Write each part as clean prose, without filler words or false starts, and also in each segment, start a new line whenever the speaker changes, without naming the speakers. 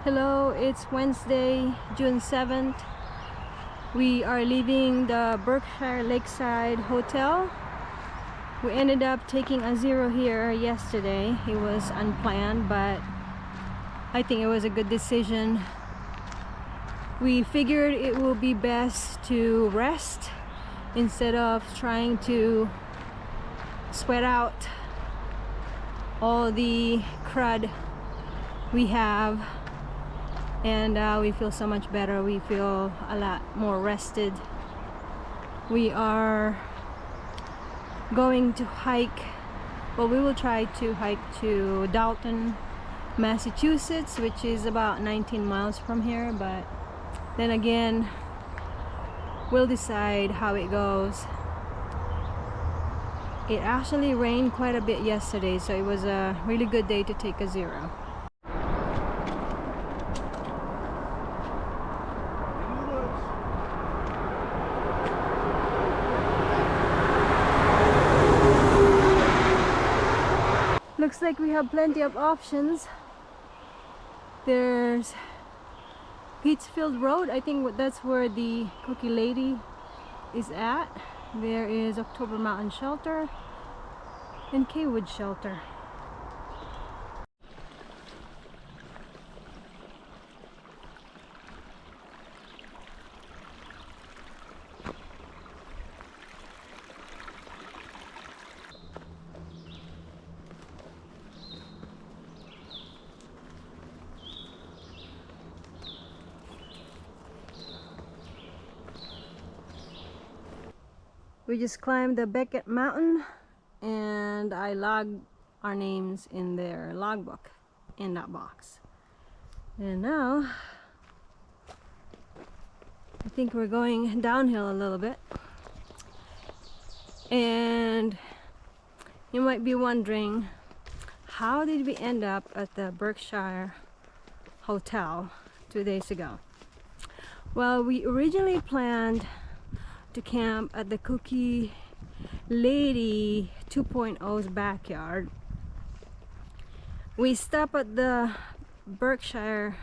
Hello, it's Wednesday, June 7th. We are leaving the Berkshire Lakeside Hotel. We ended up taking a zero here yesterday. It was unplanned, but I think it was a good decision. We figured it will be best to rest instead of trying to sweat out all the crud we have. And we feel so much better. We feel a lot more rested. We are going to hike. Well, we will try to hike to Dalton, Massachusetts, which is about 19 miles from here, but then again, we'll decide how it goes. It actually rained quite a bit yesterday, so it was a really good day to take a zero. Looks like we have plenty of options. There's Pittsfield Road. I think that's where the Cookie Lady is at. There is October Mountain Shelter and Kaywood Shelter. We just climbed the Beckett Mountain and I logged our names in their logbook in that box. And now I think we're going downhill a little bit. And you might be wondering, how did we end up at the Berkshire Hotel 2 days ago? Well, we originally planned to camp at the Cookie Lady 2.0's backyard. We stopped at the Berkshire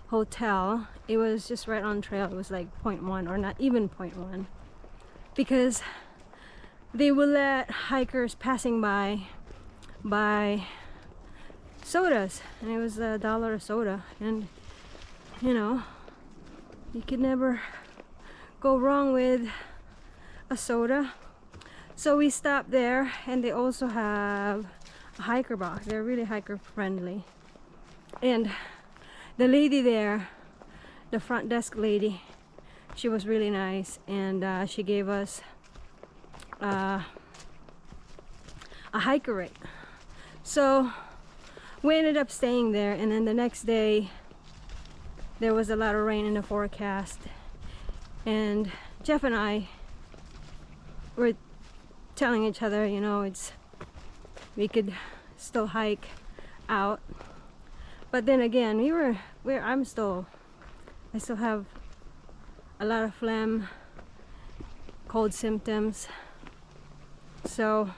Hotel. It was just right on trail. It was like 0.1 or not even 0.1, because they will let hikers passing by buy sodas, and it was $1 a soda, and you know, you could never go wrong with a soda. So we stopped there, and they also have a hiker box. They're really hiker friendly, and the lady there, the front desk lady, she was really nice, and she gave us a hiker rate. So we ended up staying there, and then the next day there was a lot of rain in the forecast, and Jeff and I were telling each other, you know, we could still hike out, but then again I still have a lot of phlegm, cold symptoms, so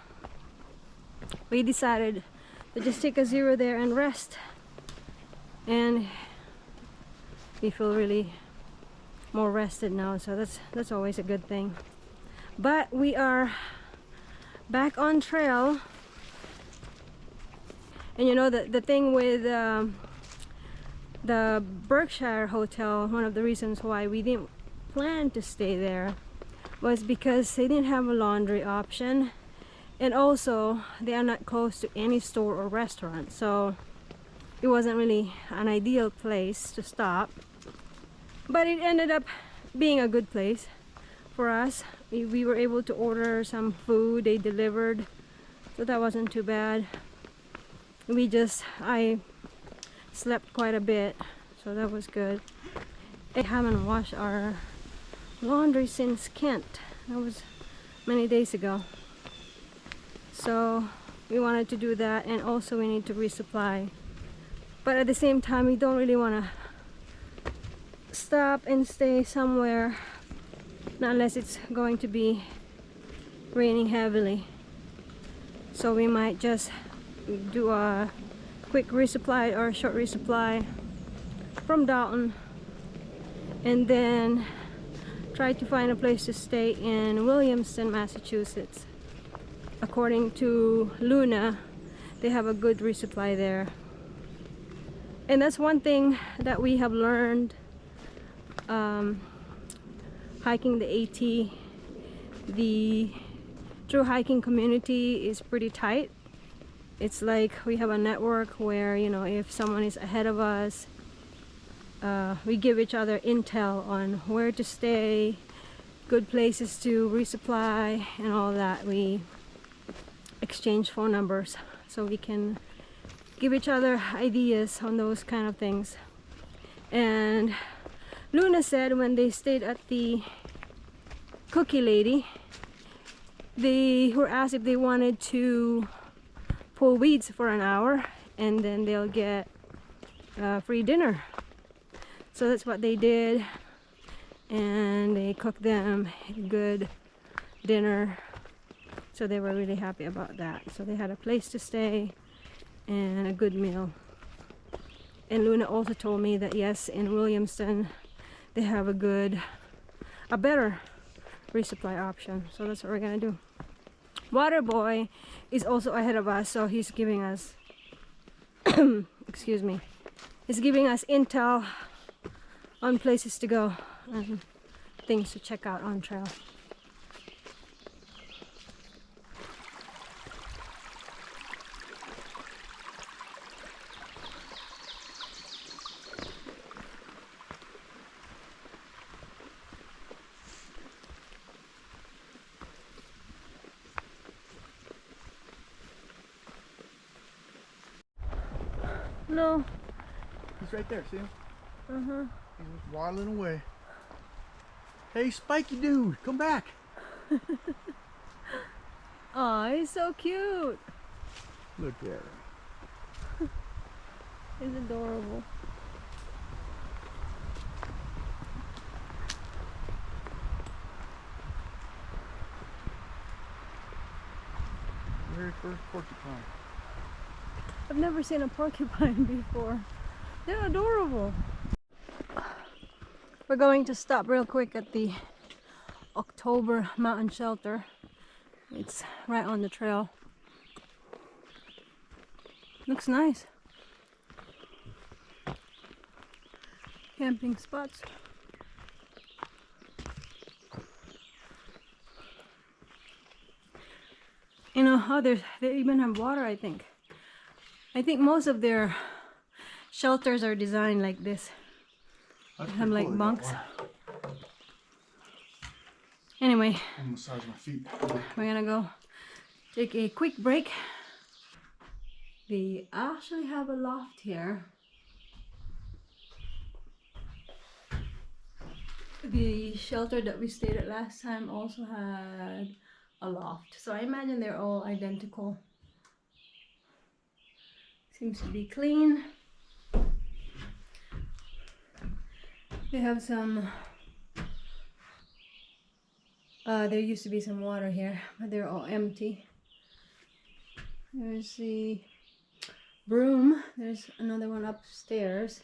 we decided to just take a zero there and rest, and we feel really more rested now, so that's always a good thing. But we are back on trail, and you know, the thing with the Berkshire Hotel, one of the reasons why we didn't plan to stay there was because they didn't have a laundry option, and also they are not close to any store or restaurant, so it wasn't really an ideal place to stop. But it ended up being a good place for us. We were able to order some food, they delivered, so that wasn't too bad. I slept quite a bit, so that was good. I haven't washed our laundry since Kent. That was many days ago. So we wanted to do that, and also we need to resupply. But at the same time, we don't really want to stop and stay somewhere, not unless it's going to be raining heavily. So we might just do a quick resupply or a short resupply from Dalton, and then tried to find a place to stay in Williamston, Massachusetts. According to Luna, they have a good resupply there. And that's one thing that we have learned hiking the AT. The thru-hiking community is pretty tight. It's like we have a network where, you know, if someone is ahead of us, we give each other intel on where to stay, good places to resupply, and all that. We exchange phone numbers so we can give each other ideas on those kind of things. And Luna said when they stayed at the Cookie Lady, they were asked if they wanted to pull weeds for an hour, and then they'll get free dinner. So that's what they did, and they cooked them a good dinner. So they were really happy about that. So they had a place to stay and a good meal. And Luna also told me that yes, in Williamston they have a better resupply option. So that's what we're gonna do. Water Boy is also ahead of us, so he's giving us excuse me, he's giving us intel on places to go and things to check out on trail. No.
He's right there, see him?
Uh-huh.
He's waddling away. Hey, Spiky dude, come back.
Oh, he's so cute.
Look at him.
He's adorable.
Very first porcupine.
I've never seen a porcupine before. They're adorable. We're going to stop real quick at the October Mountain Shelter. It's right on the trail. Looks nice. Camping spots. You know how they even have water, I think. I think most of their shelters are designed like this. They have like bunks. Anyway,
I'm massage my feet.
we're gonna go take a quick break. They actually have a loft here. The shelter that we stayed at last time also had a loft, so I imagine they're all identical. Seems to be clean. They have some there used to be some water here, but they're all empty. There's the broom. There's another one upstairs.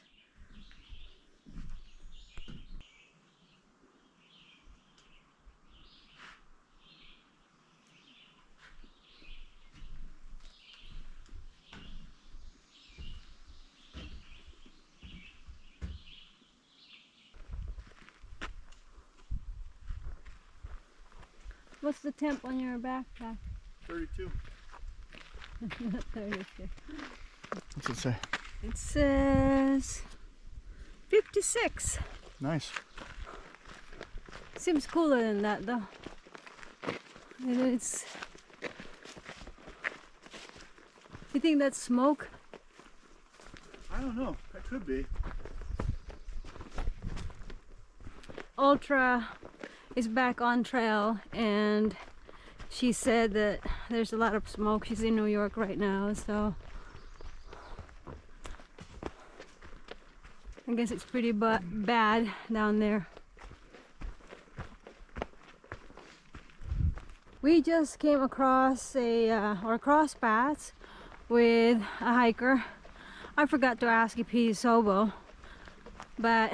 What's the temp on your backpack?
32.
Not 32.
What's it say?
It says 56.
Nice.
Seems cooler than that though. It's. You think that's smoke?
I don't know. That could be.
Ultra is back on trail, and she said that there's a lot of smoke. She's in New York right now, so I guess it's pretty bad down there. We just came across or cross paths with a hiker. I forgot to ask if he's sober. but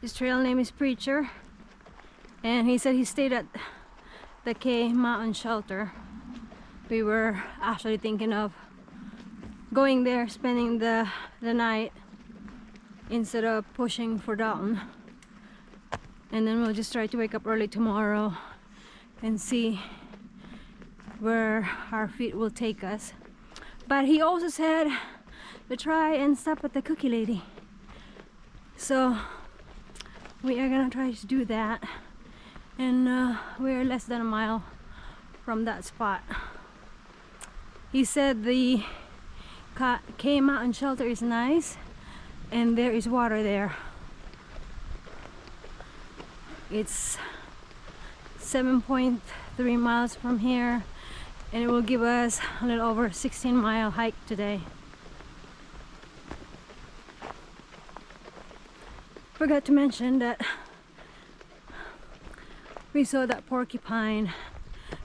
his trail name is Preacher, and he said he stayed at the K Mountain Shelter. We were actually thinking of going there, spending the night instead of pushing for Dalton, and then we'll just try to wake up early tomorrow and see where our feet will take us. But he also said to try and stop at the cookie lady, so we are gonna try to do that, and we're less than a mile from that spot. He said the K Mountain Shelter is nice and there is water there. It's 7.3 miles from here, and it will give us a little over 16-mile hike today. Forgot to mention that we saw that porcupine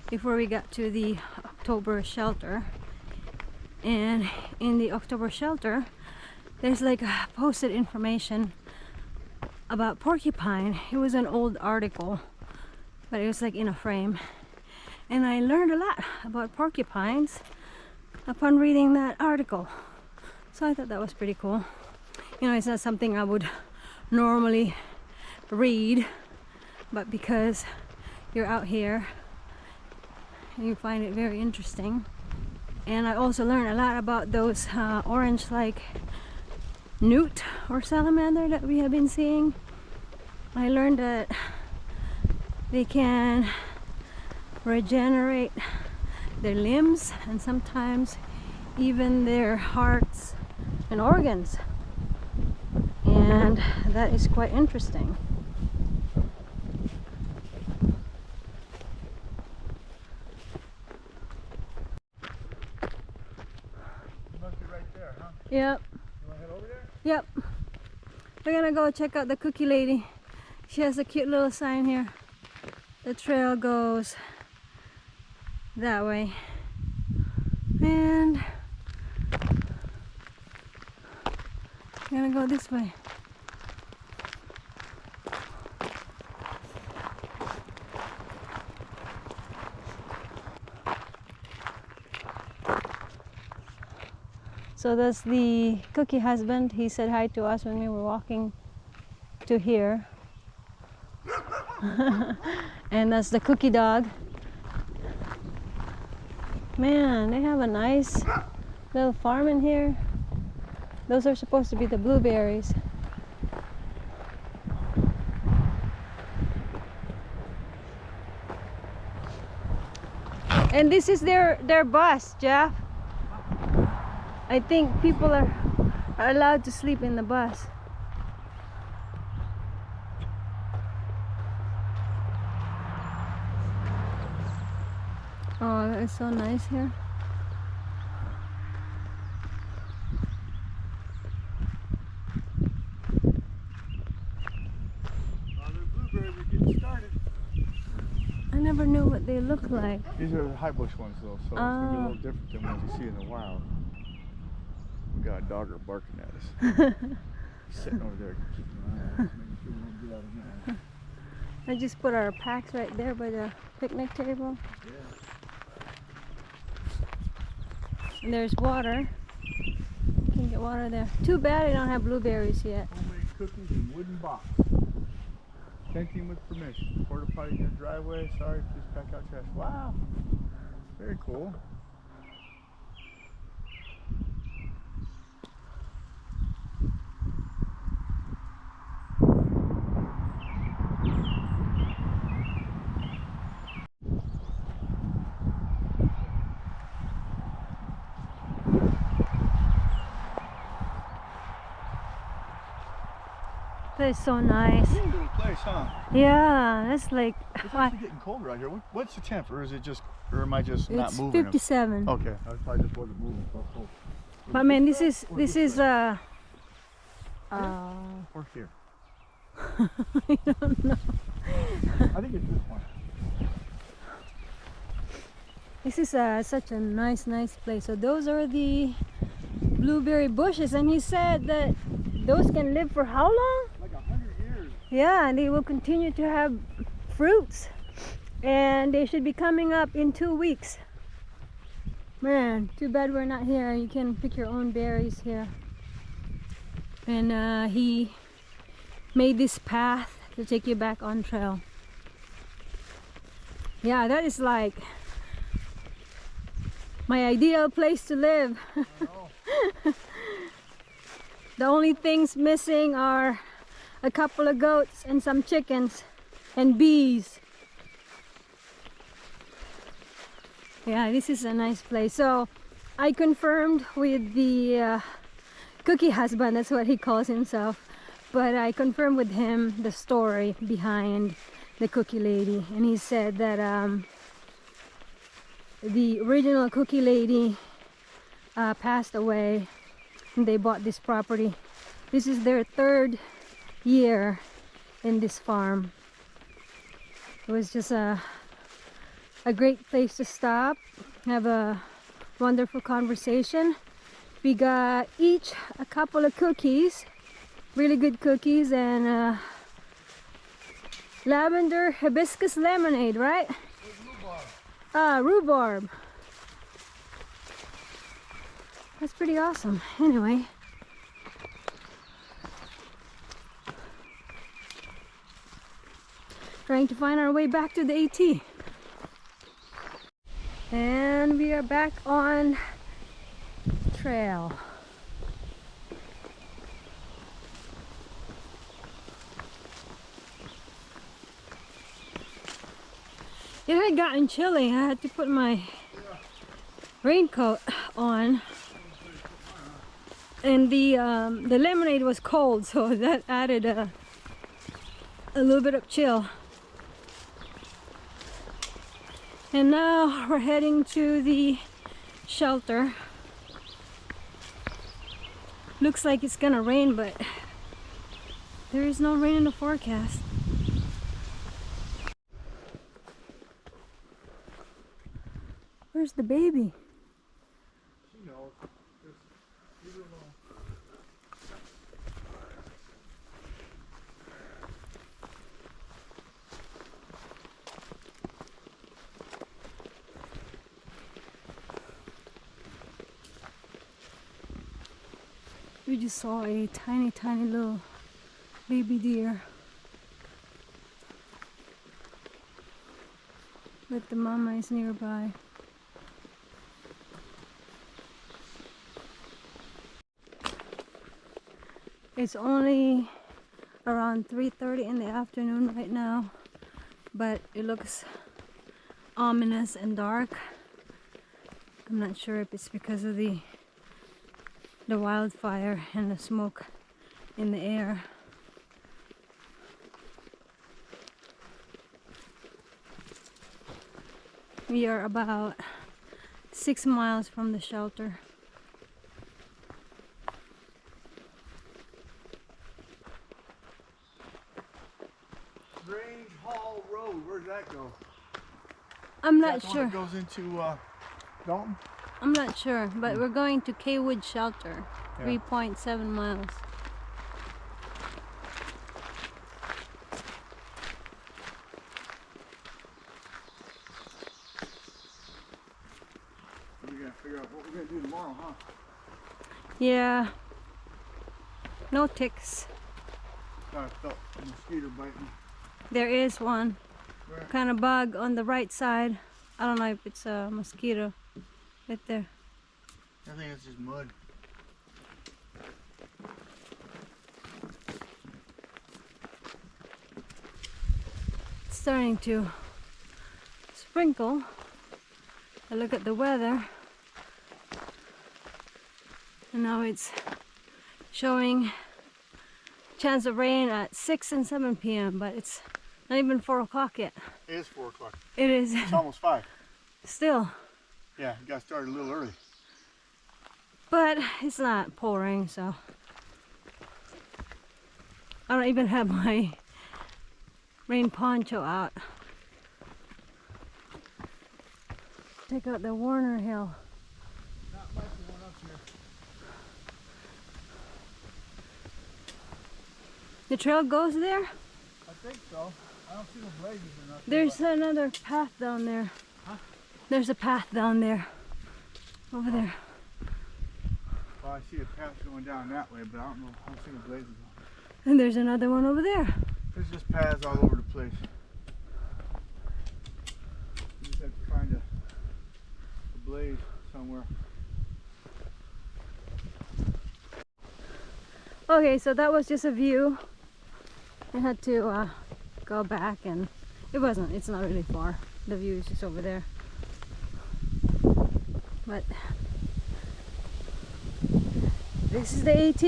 before we got to the October shelter, and in the October shelter there's like a posted information about porcupine. It was an old article, but it was like in a frame, and I learned a lot about porcupines upon reading that article, so I thought that was pretty cool. You know, it's not something I would normally read, but because you're out here you find it very interesting. And I also learned a lot about those orange like newt or salamander that we have been seeing. I learned that they can regenerate their limbs and sometimes even their hearts and organs, and that is quite interesting. Yep.
You wanna head over there?
Yep. We're gonna go check out the cookie lady. She has a cute little sign here. The trail goes that way. And we're gonna go this way. So that's the cookie husband. He said hi to us when we were walking to here. And that's the cookie dog. Man, they have a nice little farm in here. Those are supposed to be the blueberries. And this is their bus, Jeff. I think people are allowed to sleep in the bus. Oh, it's so nice here.
The blueberries are getting started.
I never knew what they look like.
These are the high bush ones though, so it's gonna be a little different than what you see in the wild. We got a dogger barking at us. He's sitting over there keeping an eye on us, making sure we don't get out of hand.
I just put our packs right there by the picnic table.
Yeah.
And there's water. You can get water there. Too bad I don't have blueberries yet.
Homemade cookies in wooden box. Tenting with permission. Porta potty in your driveway. Sorry, please pack out trash. Wow. Very cool.
That is so nice.
Cool little place, huh?
Yeah, that's like
It's actually getting colder out here. What's the temp, or is it just, or am I just not
it's
moving?
57.
Okay, I probably just wasn't moving. So cool.
But man, this is
Or
or
here?
I don't know.
I think it's this one.
This is such a nice place. So those are the blueberry bushes, and he said that Those can live for how long?
Like 100 years.
Yeah, and they will continue to have fruits. And they should be coming up in 2 weeks. Man, too bad we're not here. You can pick your own berries here. And he made this path to take you back on trail. Yeah, that is like my ideal place to live. The only things missing are a couple of goats and some chickens and bees. Yeah, this is a nice place. So I confirmed with the cookie husband, that's what he calls himself, but I confirmed with him the story behind the cookie lady, and he said that the original cookie lady passed away and they bought this property. This is their 3rd year in this farm. It was just a great place to stop, have a wonderful conversation. We got each a couple of cookies, really good cookies, and lavender hibiscus lemonade, right? Rhubarb. That's pretty awesome. Anyway, trying to find our way back to the AT. And we are back on trail. It had gotten chilly. I had to put my raincoat on, and the lemonade was cold, so that added a little bit of chill. And now we're heading to the shelter. Looks like it's gonna rain, but there is no rain in the forecast. Where's the baby?
She knows. Just leave her alone.
We just saw a tiny little baby deer, but the mama is nearby. It's only around 3:30 in the afternoon right now, but it looks ominous and dark. I'm not sure if it's because of the wildfire and the smoke in the air. We are about 6 miles from the shelter.
Grange Hall Road, where's that go?
I'm not
Is that the
sure.
one that goes into Dalton?
I'm not sure, but we're going to Kaywood Shelter,
Yeah.
3.7 miles.
We gotta figure out what we're gonna do tomorrow, huh?
Yeah. No ticks.
I felt a mosquito biting.
There is one
Where?
kind of bug on the right side. I don't know if it's a mosquito right there.
I think it's just mud.
It's starting to sprinkle. I look at the weather, and now it's showing chance of rain at 6 and 7 p.m. but it's not even 4 o'clock yet.
It is 4 o'clock.
It is.
It's almost 5.
Still,
Yeah, you got started a little early.
but it's not pouring, so I don't even have my rain poncho out. Check out the Warner Hill.
Not much going up here.
The trail goes there?
I think so. I don't see no blazes or nothing.
There's another path down there.
Huh?
There's a path down there. Over there.
Well, I see a path going down that way, but I don't see no blazes.
And there's another one over there.
There's just paths all over the place. You just have to find a blaze somewhere.
Okay, so that was just a view. I had to go back, and it's not really far. The view is just over there. But this is the AT.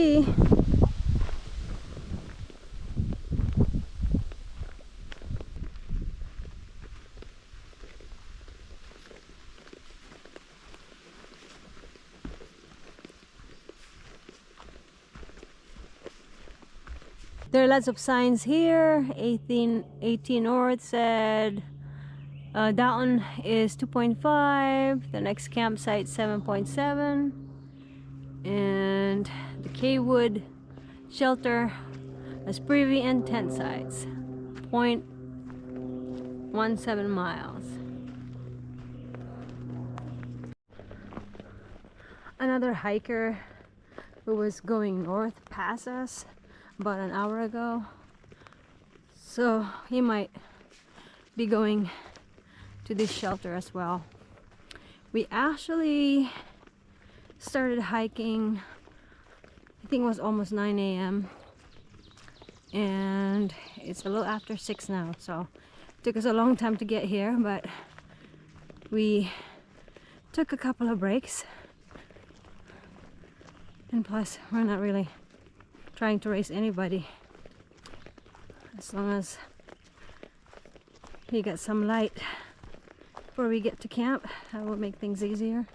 There are lots of signs here. 18 North said that one is 2.5. The next campsite 7.7. And the K-Wood shelter has privy and tent sites. 0.17 miles. Another hiker who was going north passed us about an hour ago, so he might be going to this shelter as well. We actually started hiking, I think it was almost 9 a.m. and it's a little after 6 now, so it took us a long time to get here, but we took a couple of breaks, and plus we're not really trying to race anybody. As long as we get some light before we get to camp, that will make things easier.